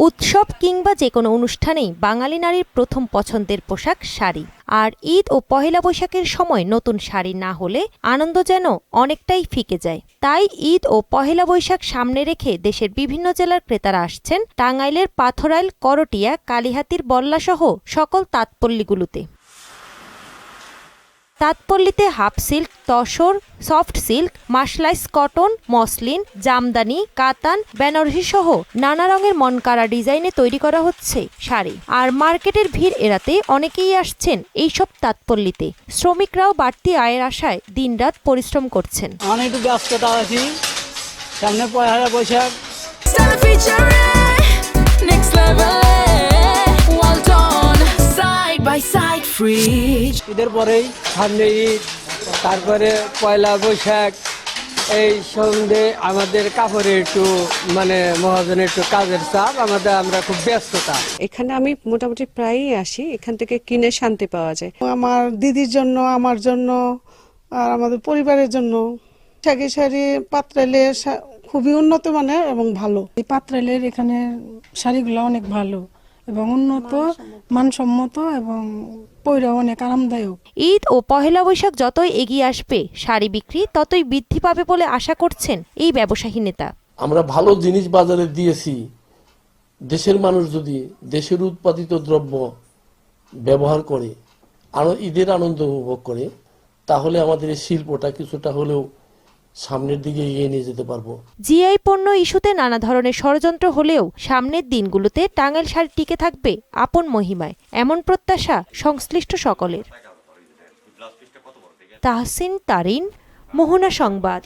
উৎসব কিংবা যে কোনো অনুষ্ঠানেই বাঙালি নারীর প্রথম পছন্দের পোশাক শাড়ি। আর ঈদ ও পহেলা বৈশাখের সময় নতুন শাড়ি না হলে আনন্দ যেন অনেকটাই ফিকে যায়। তাই ঈদ ও পহেলা বৈশাখ সামনে রেখে দেশের বিভিন্ন জেলার ক্রেতারা আসছেন টাঙ্গাইলের পাথরাইল, করটিয়া, কালিহাতীর বল্লাসহ সকল তাঁতপল্লীগুলোতে। তাঁতপল্লীতে half silk, tussar, soft silk, মাসলাইস কটন, মসলিন, জামদানি, কাতান, বেনারসি সহ নানা রঙের মনকাড়া ডিজাইনে তৈরি করা হচ্ছে শাড়ি। আর মার্কেটের ভিড় এড়াতে অনেকেই আসছেন এইসব তাঁতপল্লীতে। শ্রমিকরাও বাড়তি আয়ের আশায় দিনরাত পরিশ্রম করছেন। অনেক ব্যস্ততা আছি, সামনে পয়লা বৈশাখ। ঈদের পরেই সামনে ঈদ, তারপরে পয়লা বৈশাখ। এই সন্ধে আমাদের কাপড়ের একটু মহাজনের একটু কাজের চাপ, আমরা খুব ব্যস্ততা। এখানে আমি মোটামুটি প্রায়ই আসি, এখান থেকে কিনে শান্তি পাওয়া যায়। আমার দিদির জন্য, আমার জন্য, আর আমাদের পরিবারের জন্য শাড়ি পাত্রাইলের খুবই উন্নত মানের এবং ভালো। এই পাত্রাইলের এখানে শাড়িগুলো অনেক ভালো এবং উন্নত মানসম্মত এবং পয়রা অনেক আরামদায়ক। ঈদ ও পহেলা বৈশাখ যতই এগিয়ে আসবে শাড়ি বিক্রি ততই বৃদ্ধি পাবে বলে আশা করছেন এই ব্যবসায়ী নেতা। আমরা ভালো জিনিস বাজারে দিয়েছি, দেশের মানুষ যদি দেশের উৎপাদিত দ্রব্য ব্যবহার করে ঈদের আনন্দ উপভোগ করে, তাহলে আমাদের এই শিল্পটা কিছুটা হলেও সামনের দিকে এগিয়ে নিয়ে যেতে পারবো। জিআই পণ্য ইস্যুতে নানা ধরনের ষড়যন্ত্র হলেও সামনের দিনগুলোতে টাঙ্গাইল শাড়ি টিকে থাকবে আপন মহিমায়, এমন প্রত্যাশা সংশ্লিষ্ট সকলের। তাহসিন তারিন, মোহনা সংবাদ।